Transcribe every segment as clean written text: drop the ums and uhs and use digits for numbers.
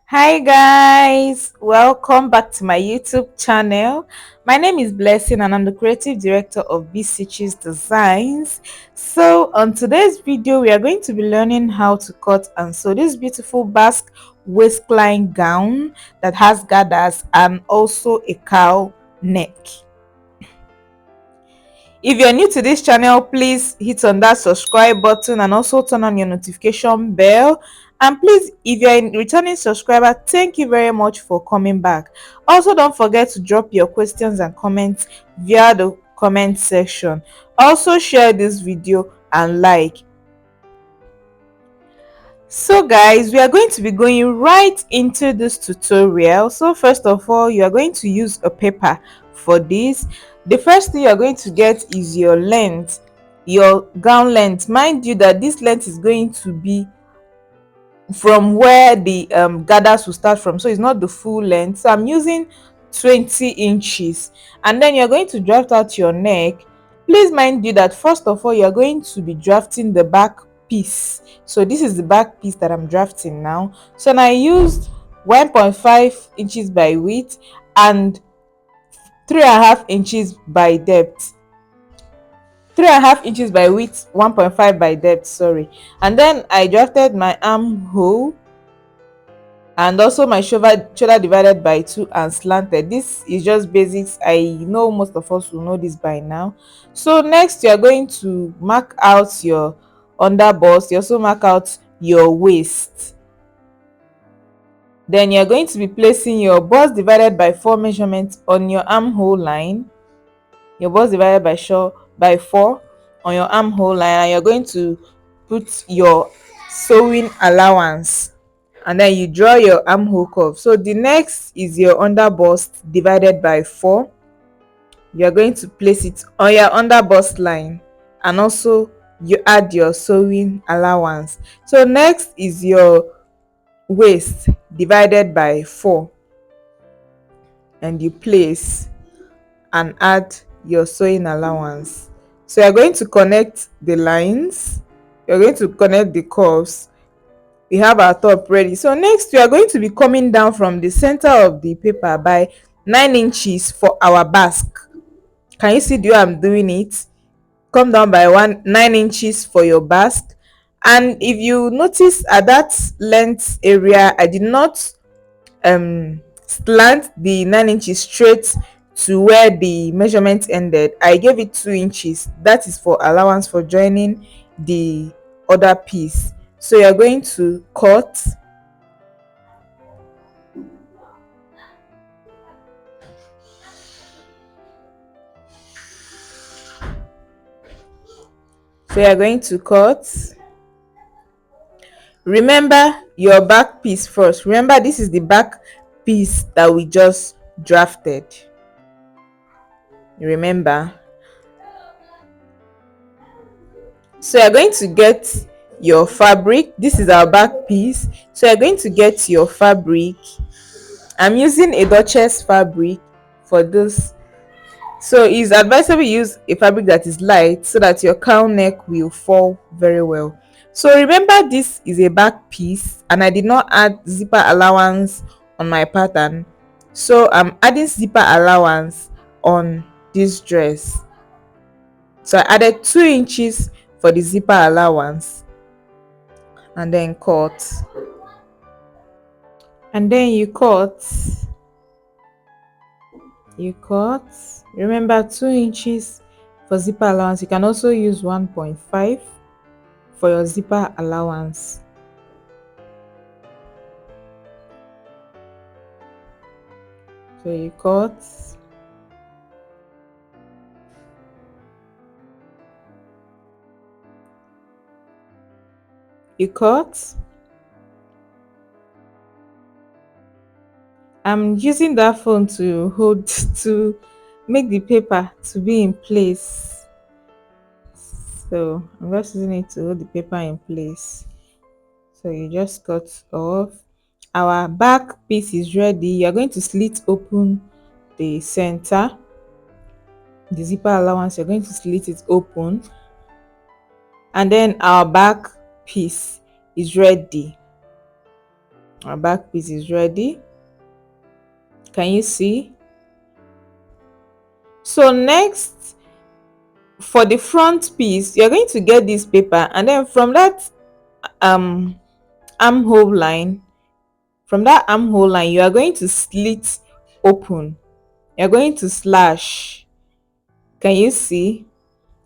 Hi guys, welcome back to my YouTube channel. My name is Blessing and I'm the creative director of Basque Designs. So on today's video we are going to be learning how to cut and sew this beautiful Basque waistline gown that has gathers and also a cowl neck. If you're new to this channel, please hit on that subscribe button and also turn on your notification bell. And please, if you're a returning subscriber, thank you very much for coming back. Also, don't forget to drop your questions and comments via the comment section. Also, share this video and like. So guys, we are going to be going right into this tutorial. So first of all, you are going to use a paper for this. The first thing you are going to get is your length, your gown length. Mind you that this length is going to be from where the gathers will start from, so it's not the full length. So I'm using 20 inches, and then you're going to draft out your neck. Please mind you that first of all you're going to be drafting the back piece. So this is the back piece that I'm drafting now. So now I used 1.5 inches by width and 3.5 inches by depth. 3.5 inches by width, 1.5 by depth, sorry. And then I drafted my armhole and also my shoulder divided by 2 and slanted. This is just basics. I know most of us will know this by now. So next you are going to mark out your underbust. You also mark out your waist. Then you're going to be placing your bust divided by 4 measurements on your armhole line. Your bust divided by 4 on your armhole line, and you're going to put your sewing allowance, and then you draw your armhole curve. So the next is your underbust divided by 4. You're going to place it on your underbust line, and also you add your sewing allowance. So next is your waist divided by 4, and you place and add your sewing allowance. So you're going to connect the lines, you're going to connect the curves. We have our top ready. So next we are going to be coming down from the center of the paper by 9 inches for our basque. Can you see the way I'm doing it? Come down by 9 inches for your basque. And if you notice at that length area, I did not slant the 9 inches straight to where the measurement ended. I gave it 2 inches. That is for allowance for joining the other piece. So you're going to cut. So you're going to cut. Remember your back piece first. Remember, this is the back piece that we just drafted. Remember. So you're going to get your fabric. This is our back piece. So you're going to get your fabric. I'm using a duchess fabric for this. So it's advisable you use a fabric that is light so that your cowl neck will fall very well. So remember, this is a back piece and I did not add zipper allowance on my pattern. So I'm adding zipper allowance on this dress. So I added 2 inches for the zipper allowance and then cut. And then you cut. Remember, 2 inches for zipper allowance. You can also use 1.5 for your zipper allowance. So you cut. I'm using that phone to hold to make the paper to be in place. So I'm just using it to hold the paper in place. So you just cut off. Our back piece is ready. You're going to slit open the center, the zipper allowance. You're going to slit it open, and then our back piece is ready. Our back piece is ready. Can you see? So next, for the front piece, you're going to get this paper, and then from that um armhole line, you are going to slit open. You're going to slash. Can you see?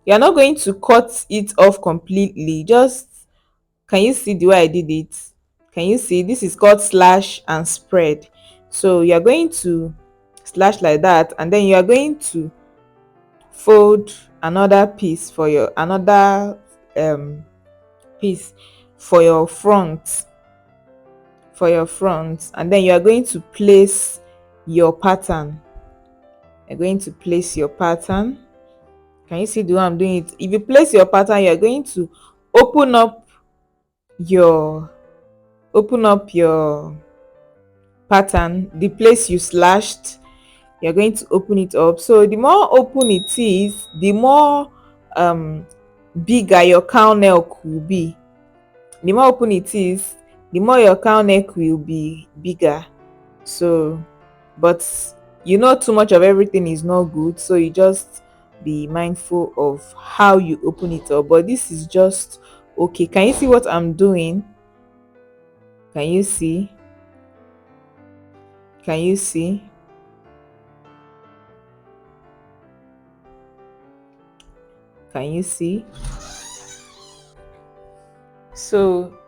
You're not going to cut it off completely. Just, can you see the way I did it? Can you see? This is called slash and spread. So you're going to slash like that, and then you are going to fold another piece for your um piece for your front, and then you are going to place your pattern. You're going to place your pattern. Can you see the way I'm doing it? If you place your pattern, you're going to open up your pattern, the place you slashed. You're going to open it up. So the more open it is, the more um bigger your cowl neck will be. The more open it is, the more your cowl neck will be bigger. So, but you know, too much of everything is not good, so you just be mindful of how you open it up. But this is just okay. Can you see what I'm doing? Can you see? Can you see? Can you see? So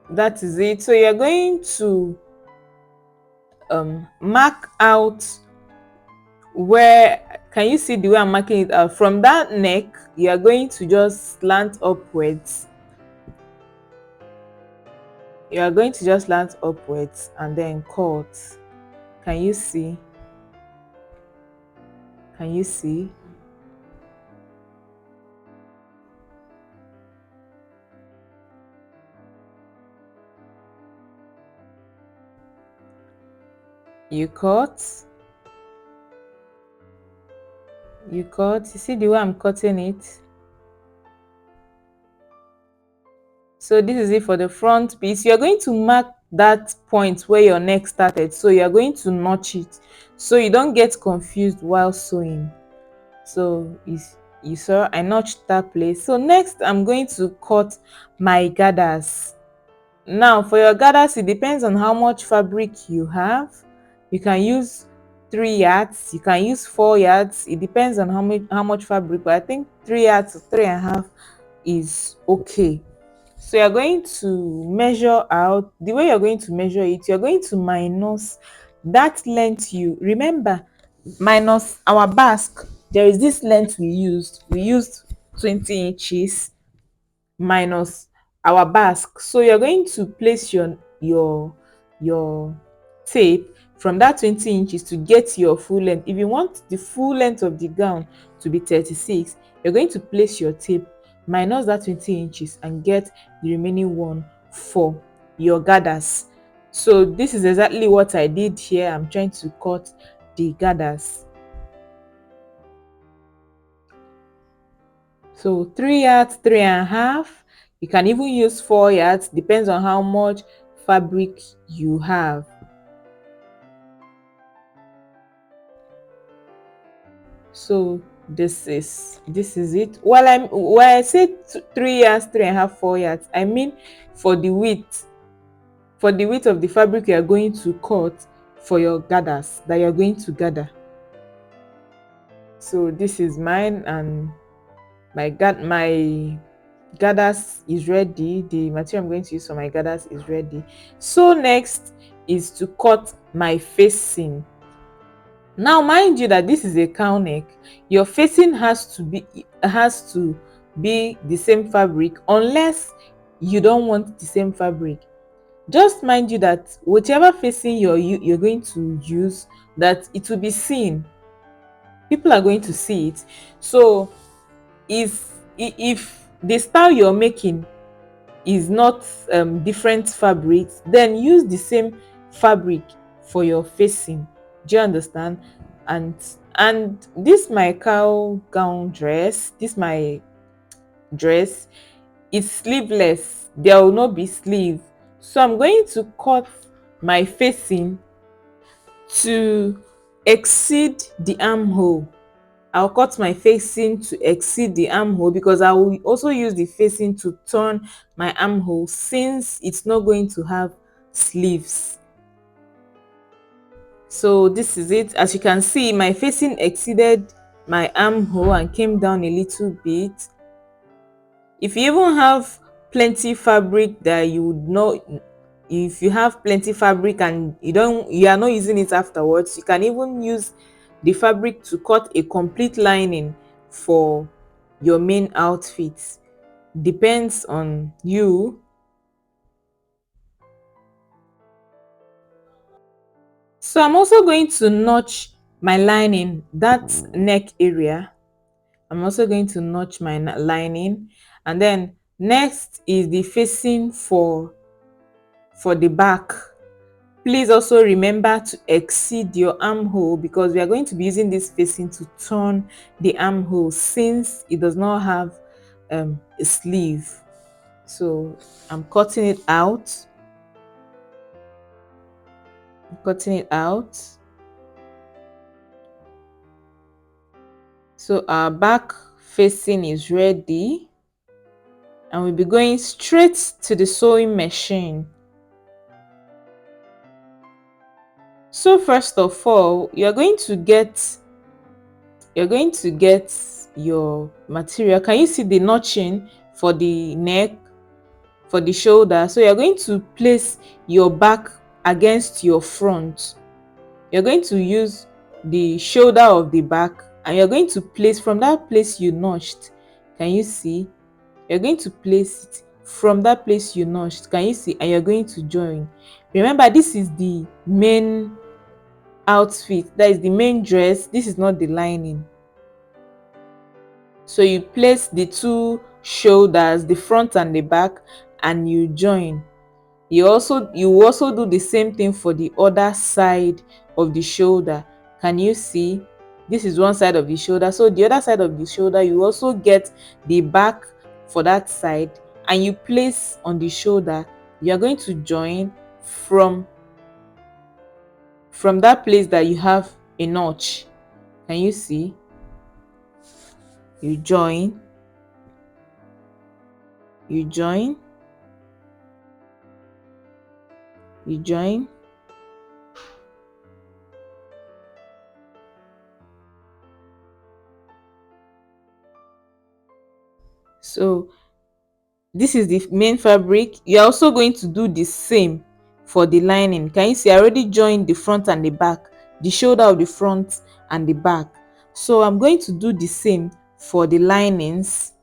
that is it. So you're going to mark out where, can you see the way I'm marking it out? From that neck, you are going to just slant upwards. You are going to just slant upwards and then cut. Can you see? Can you see? You cut. You cut. You see the way I'm cutting it? So this is it for the front piece. You're going to mark that point where your neck started. So you're going to notch it so you don't get confused while sewing. So you saw I notched that place. So next I'm going to cut my gathers. Now for your gathers, it depends on how much fabric you have. You can use 3 yards, you can use 4 yards. It depends on how much fabric, but I think 3 yards or 3.5 is okay. So you're going to measure out. The way you're going to measure it, you're going to minus that length. You remember, minus our basque, there is this length we used 20 inches minus our basque. So you're going to place your tape from that 20 inches to get your full length. If you want the full length of the gown to be 36, you're going to place your tape minus that 20 inches and get the remaining one for your gathers. So this is exactly what I did here. I'm trying to cut the gathers. So 3 yards, 3.5. You can even use 4 yards, depends on how much fabric you have. So this is it. When I say 3 yards, 3.5, 4 yards, I mean for the width of the fabric you are going to cut for your gathers that you're going to gather. So this is mine, and my gathers is ready. The material I'm going to use for my gathers is ready. So next is to cut my facing. Now mind you that this is a cowl neck. Your facing has to be the same fabric, unless you don't want the same fabric. Just mind you that whichever facing you're going to use, that it will be seen. People are going to see it. So if the style you're making is not different fabrics, then use the same fabric for your facing. Do you understand? And this my cowl gown dress, this my dress is sleeveless. There will not be sleeve, so I'm going to cut my facing to exceed the armhole. I'll cut my facing to exceed the armhole because I will also use the facing to turn my armhole since it's not going to have sleeves. So this is it. As you can see, my facing exceeded my armhole and came down a little bit. If you even have plenty fabric that you would not, if you have plenty fabric and you are not using it afterwards, you can even use the fabric to cut a complete lining for your main outfit. Depends on you. So I'm also going to notch my lining, that neck area. I'm also going to notch my lining, and then next is the facing for the back. Please also remember to exceed your armhole because we are going to be using this facing to turn the armhole since it does not have a sleeve. So I'm cutting it out. I'm cutting it out. So our back facing is ready, and we'll be going straight to the sewing machine. So first of all, you're going to get your material. Can you see the notching for the neck, for the shoulder? So you're going to place your back against your front. You're going to use the shoulder of the back, and you're going to place from that place you notched. Can you see? You're going to place it from that place you notched. Can you see? And you're going to join. Remember, this is the main outfit, that is the main dress. This is not the lining. So you place the two shoulders, the front and the back, and you join. You also do the same thing for the other side of the shoulder. Can you see? This is one side of the shoulder, so the other side of the shoulder you also get the back for that side, and you place on the shoulder. You are going to join from that place that you have a notch. Can you see? You join, you join, you join. So this is the main fabric. You're also going to do the same for the lining. Can you see? I already joined the front and the back, the shoulder of the front and the back. So I'm going to do the same for the linings.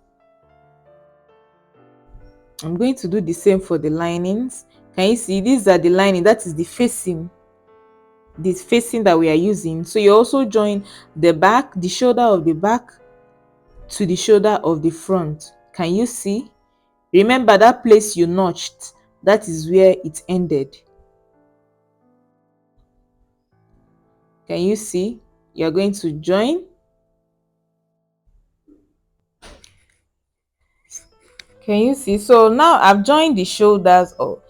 I'm going to do the same for the linings. Can you see? These are the lining, that is the facing, this facing that we are using. So you also join the back, the shoulder of the back to the shoulder of the front. Can you see? Remember that place you notched, that is where it ended. Can you see? You're going to join. Can you see? So now I've joined the shoulders, or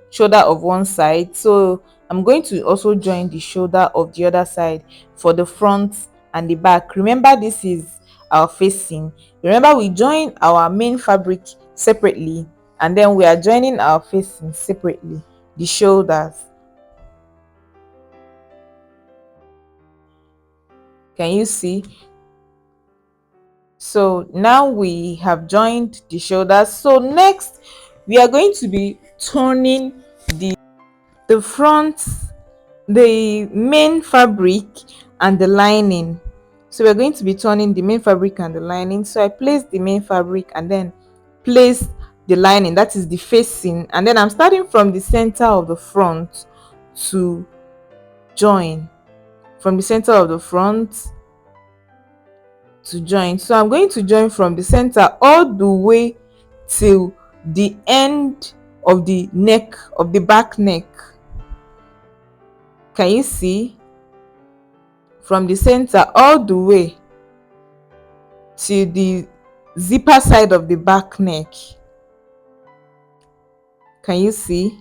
shoulder of one side, so I'm going to also join the shoulder of the other side for the front and the back. Remember, this is our facing. Remember, we join our main fabric separately, and then we are joining our facing separately, the shoulders. Can you see? So now we have joined the shoulders. So next we are going to be turning the front, the main fabric and the lining. So we're going to be turning the main fabric and the lining. So I place the main fabric and then place the lining, that is the facing, and then I'm starting from the center of the front to join, from the center of the front to join. So I'm going to join from the center all the way till the end of the neck, of the back neck. Can you see? From the center all the way to the zipper side of the back neck. Can you see?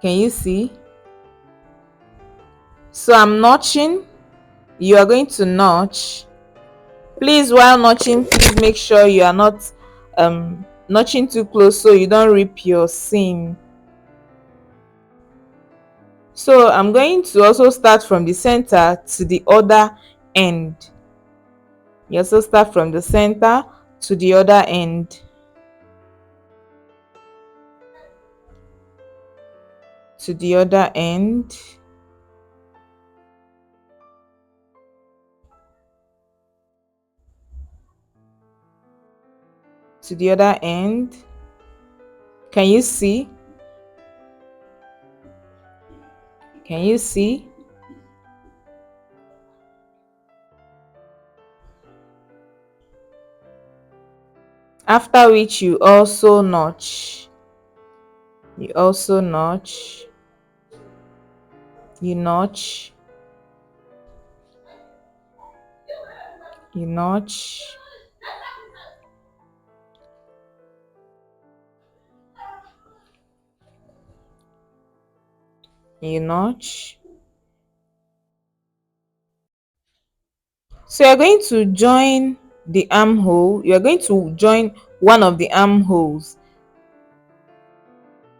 Can you see? So I'm notching. You are going to notch. Please, while notching, please make sure you are not notching too close so you don't rip your seam. So I'm going to also start from the center to the other end. You also start from the center to the other end. To the other end. To the other end. Can you see? Can you see? After which you also notch. You also notch. You notch. You notch. You notch. So you're going to join the armhole. You're going to join one of the armholes.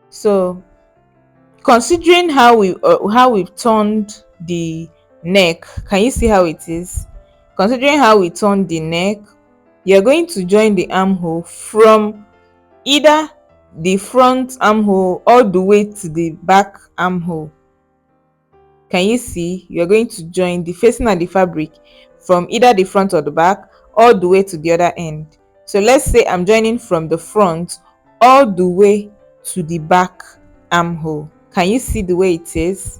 So considering how we've turned the neck, can you see how it is? Considering how we turned the neck, you're going to join the armhole from either the front armhole all the way to the back armhole. Can you see? You're going to join the facing of the fabric from either the front or the back all the way to the other end. So let's say I'm joining from the front all the way to the back armhole. Can you see the way it is?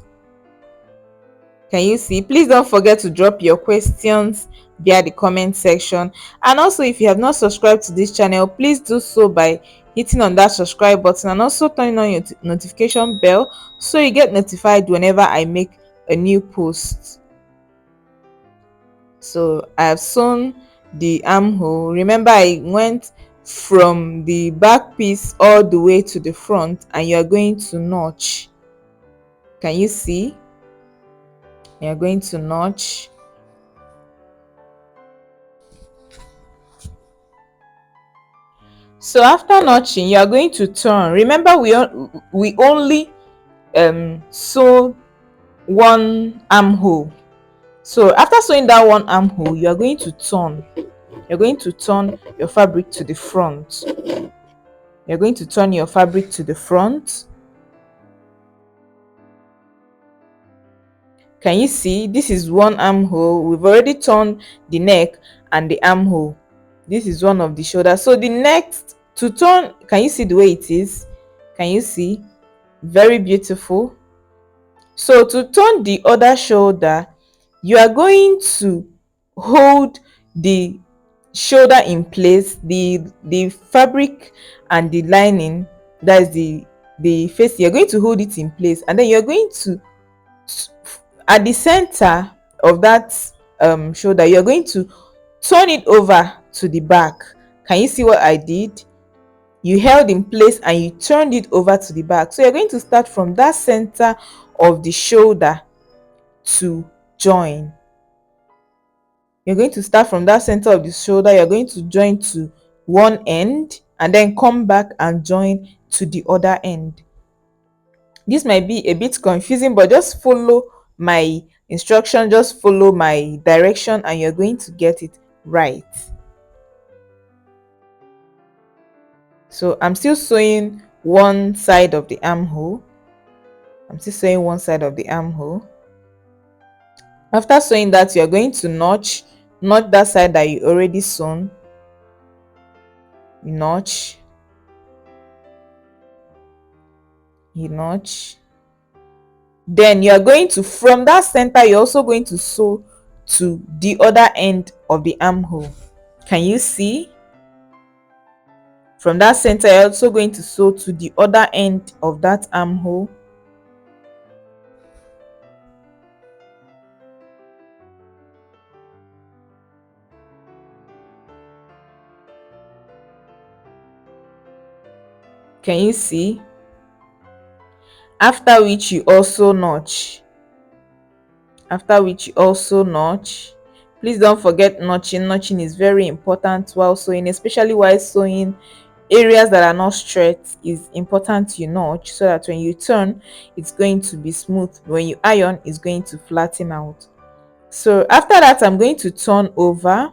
Can you see? Please don't forget to drop your questions via the comment section. And also, if you have not subscribed to this channel, please do so by hitting on that subscribe button and also turning on your notification bell so you get notified whenever I make a new post. So I have sewn the armhole. Remember, I went from the back piece all the way to the front, and you are going to notch. Can you see? You are going to notch. So after notching, you are going to turn. Remember, we only sew one armhole. So after sewing that one armhole, you are going to turn. You're going to turn your fabric to the front. You're going to turn your fabric to the front. Can you see? This is one armhole. We've already turned the neck and the armhole. This is one of the shoulders. So the next to turn, can you see the way it is? Can you see? Very beautiful. So to turn the other shoulder, you are going to hold the shoulder in place, the fabric and the lining, that is the face, you're going to hold it in place, and then you're going to, at the center of that shoulder, you're going to turn it over to the back. Can you see what I did? You held in place and you turned it over to the back. So you're going to start from that center of the shoulder to join. You're going to start from that center of the shoulder. You're going to join to one end and then come back and join to the other end. This might be a bit confusing, but just follow my instruction, just follow my direction, and you're going to get it right. So I'm still sewing one side of the armhole. I'm still sewing one side of the armhole. After sewing that, you're going to notch that side that you already sewn. You notch. You notch. Then you're going to, from that center, you're also going to sew to the other end of the armhole. Can you see? From that center, you're also going to sew to the other end of that armhole. Can you see? after which you also notch. After which you also notch. Please don't forget notching. Notching is very important while sewing, especially while sewing areas that are not straight. Is important you notch so that when you turn, it's going to be smooth. When you iron, it's going to flatten out. So after that, I'm going to turn over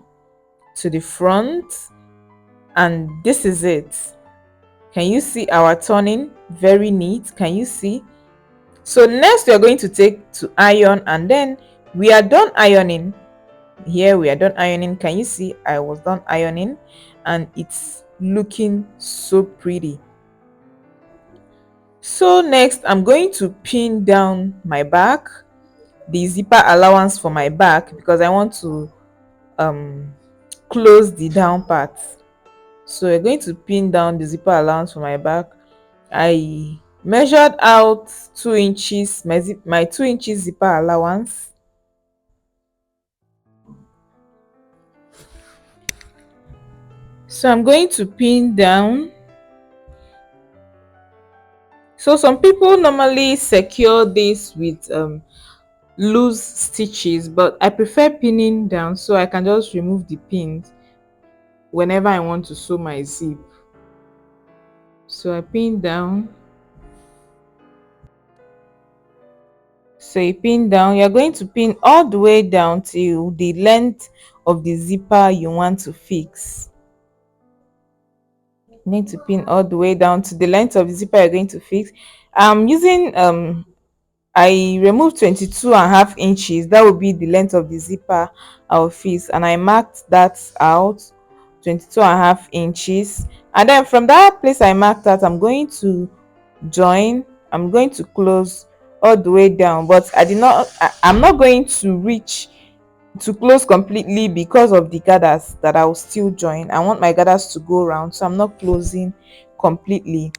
to the front, and this is it. Can you see our turning? Very neat. Can you see? So next we are going to take to iron, and then we are done ironing. Here we are done ironing. Can you see I was done ironing and it's looking so pretty? So next I'm going to pin down my back, the zipper allowance for my back, because I want to um close the down part. So we're going to pin down the zipper allowance for my back. I measured out 2 inches, my 2 inches zipper allowance. So I'm going to pin down. So some people normally secure this with loose stitches, but I prefer pinning down so I can just remove the pins whenever I want to sew my zip. So I pin down. So you pin down, you're going to pin all the way down till the length of the zipper you want to fix. You need to pin all the way down to the length of the zipper you're going to fix. I'm using I removed 22.5 inches. That would be the length of the zipper I'll fix, and I marked that out, 22.5 inches. And then from that place I marked that, I'm going to join. I'm going to close all the way down, but I'm not going to reach to close completely because of the gathers that I will still join. I want my gathers to go around, so I'm not closing completely.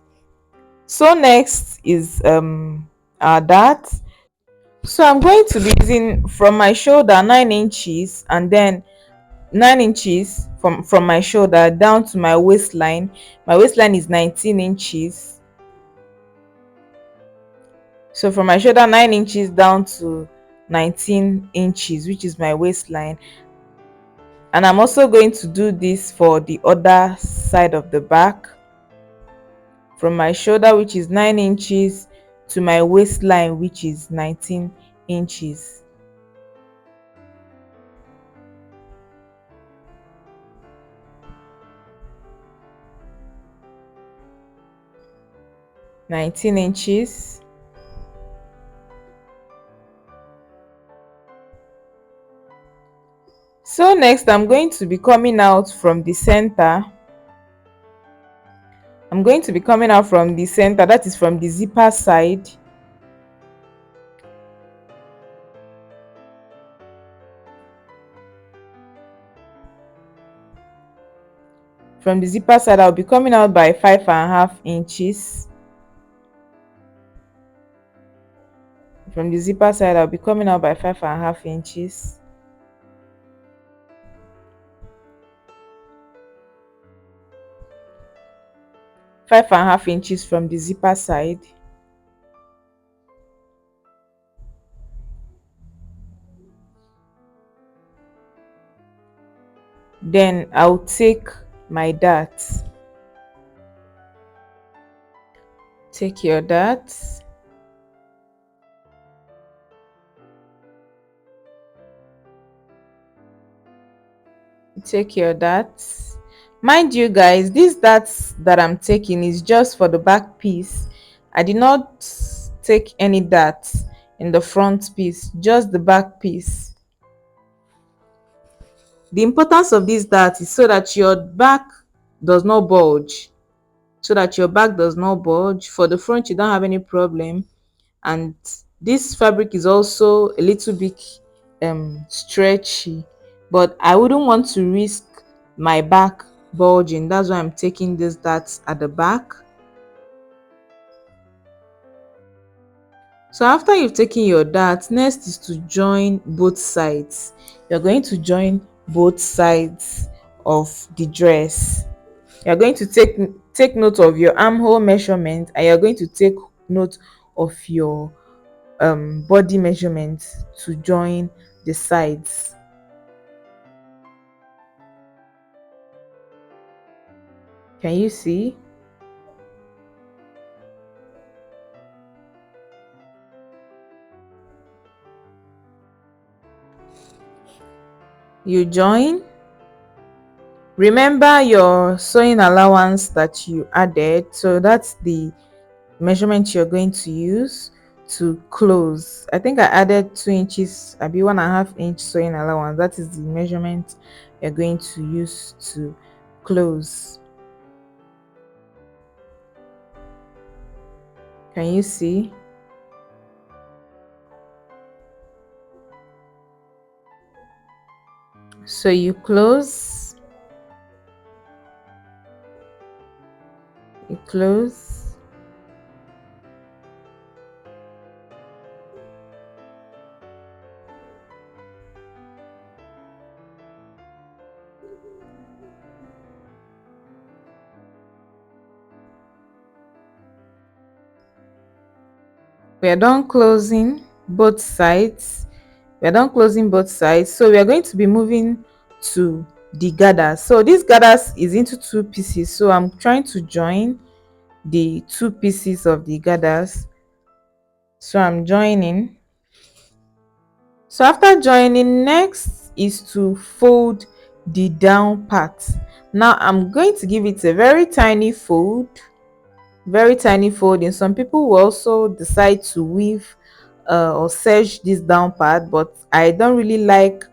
So next is our dart. So I'm going to be using from my shoulder 9 inches, and then 9 inches from my shoulder down to my waistline. My waistline is 19 inches. So from my shoulder 9 inches down to 19 inches, which is my waistline. And I'm also going to do this for the other side of the back, from my shoulder, which is 9 inches, to my waistline, which is 19 inches. .19 inches. So next I'm going to be coming out from the center. I'm going to be coming out from the center, that is from the zipper side. From the zipper side, I'll be coming out by 5.5 inches. From the zipper side, I'll be coming out by 5.5 inches. Five and a half inches from the zipper side. Then I'll take my dart. Take your dart. Take your dart. Mind you guys, this dart that I'm taking is just for the back piece. I did not take any dart in the front piece, just the back piece. The importance of this dart is so that your back does not bulge. So that your back does not bulge. For the front, you don't have any problem. And this fabric is also a little bit stretchy, but I wouldn't want to risk my back bulging. That's why I'm taking this dart at the back. So after you've taken your dart, next is to join both sides. You're going to join both sides of the dress. You're going to take note of your armhole measurement, and you're going to take note of your body measurement to join the sides. Can you see? You join. Remember your sewing allowance that you added, so that's the measurement you're going to use to close. I think I added 2 inches, I'll be 1.5 inch sewing allowance. That is the measurement you're going to use to close. Can you see? So you close, you close, we are done closing both sides. We are done closing both sides, so we are going to be moving to the gathers. So this gathers is into 2 pieces, so I'm trying to join the 2 pieces of the gathers. So I'm joining. So after joining, next is to fold the down part. Now I'm going to give it a very tiny fold, very tiny folding. Some people will also decide to weave or serge this down part, but I don't really like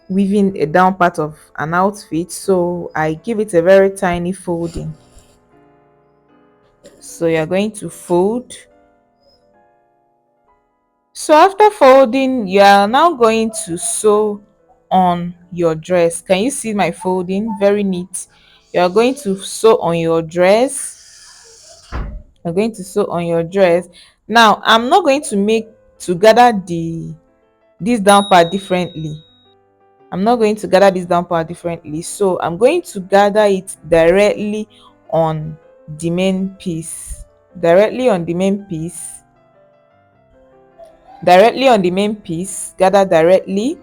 weaving a down part of an outfit, so I give it a very tiny folding. So you're going to fold. So after folding, you are now going to sew on your dress. Can you see my folding? Very neat. You are going to sew on your dress. You're going to sew on your dress. Now I'm not going to make to gather the this down part differently. I'm not going to gather this down part differently. So I'm going to gather it directly on the main piece. Directly on the main piece. Directly on the main piece. Gather directly.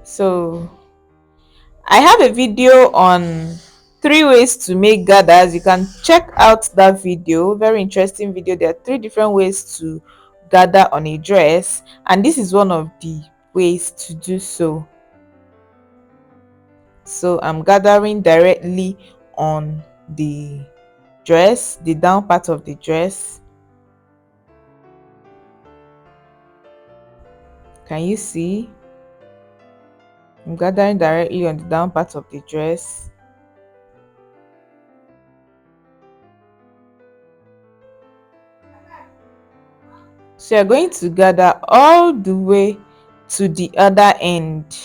So I have a video on 3 ways to make gathers. You can check out that video. Very interesting video. There are 3 different ways to gather on a dress, and this is one of the ways to do so. So I'm gathering directly on the dress, the down part of the dress. Can you see? I'm gathering directly on the down part of the dress. So you're going to gather all the way to the other end.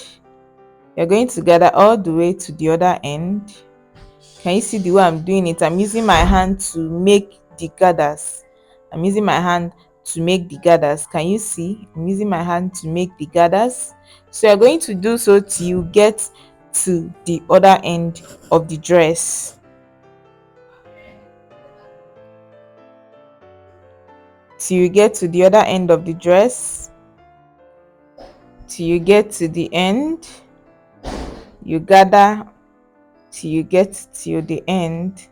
You're going to gather all the way to the other end. Can you see the way I'm doing it? I'm using my hand to make the gathers. I'm using my hand to make the gathers. Can you see? I'm using my hand to make the gathers. So you're going to do so till you get to the other end of the dress. Till you get to the other end of the dress. Till you get to the end. You gather till you get till the end.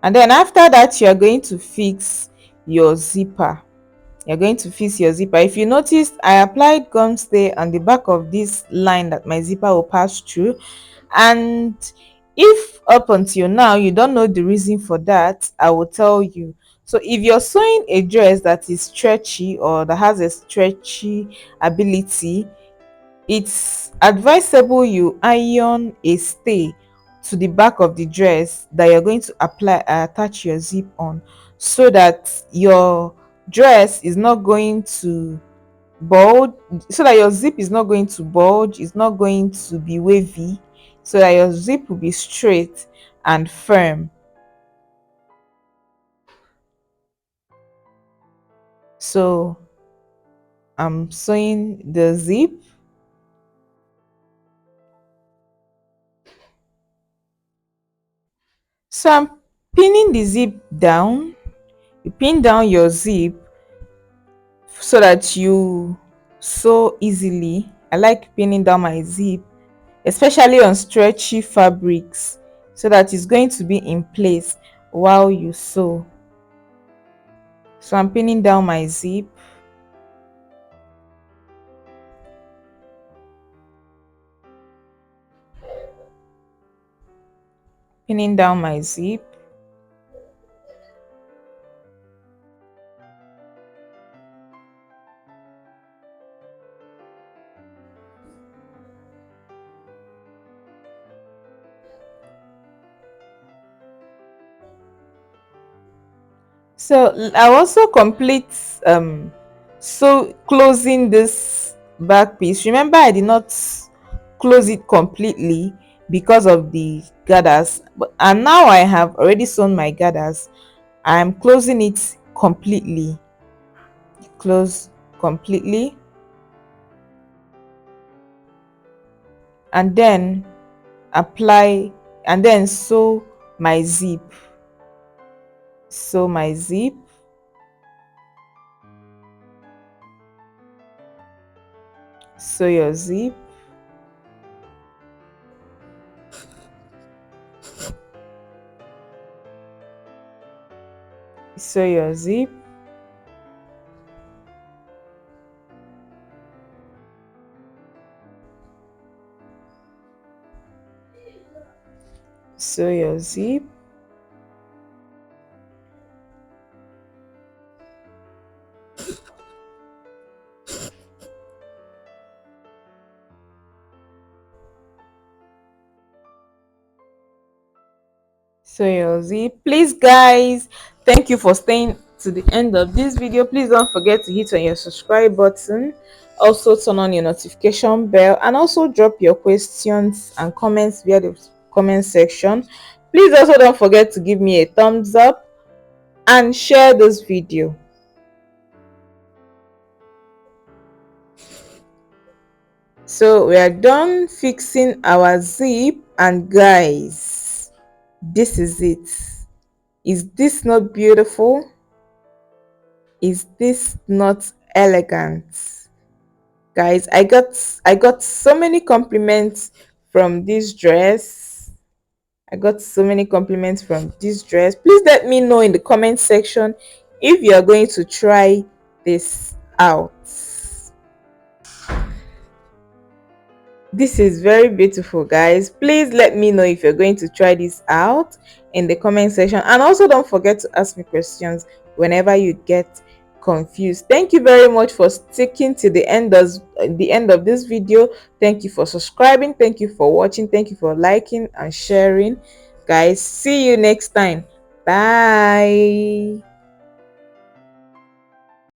And then after that, you are going to fix your zipper. You're going to fix your zipper. If you noticed, I applied gum stay on the back of this line that my zipper will pass through. And if up until now you don't know the reason for that, I will tell you. So if you're sewing a dress that is stretchy or that has a stretchy ability, it's advisable you iron a stay to the back of the dress that you're going to attach your zip on, so that your dress is not going to bulge, so that your zip is not going to bulge, it's not going to be wavy, so that your zip will be straight and firm. So I'm sewing the zip. So I'm pinning the zip down. You pin down your zip so that you sew easily. I like pinning down my zip, especially on stretchy fabrics, so that it's going to be in place while you sew. So I'm pinning down my zip. Pinning down my zip. So I also complete so closing this back piece. Remember, I did not close it completely because of the gathers, and now I have already sewn my gathers. I'm closing it completely. Close completely, and then apply, and then sew my zip. Sew my zip. Sew your zip. Sew your zip. Sew your zip. Sew your zip. Please, guys, thank you for staying to the end of this video. Please don't forget to hit on your subscribe button, also turn on your notification bell, and also drop your questions and comments via the comment section. Please also don't forget to give me a thumbs up and share this video. So we are done fixing our zip, and guys, this is it. Is this not beautiful? Is this not elegant? Guys, I got so many compliments from this dress. I got so many compliments from this dress. Please let me know in the comment section if you are going to try this out. This is very beautiful, guys. Please let me know if you're going to try this out in the comment section, and also don't forget to ask me questions whenever you get confused. Thank you very much for sticking to the end of this video. Thank you for subscribing. Thank you for watching. Thank you for liking and sharing. Guys, see you next time. Bye.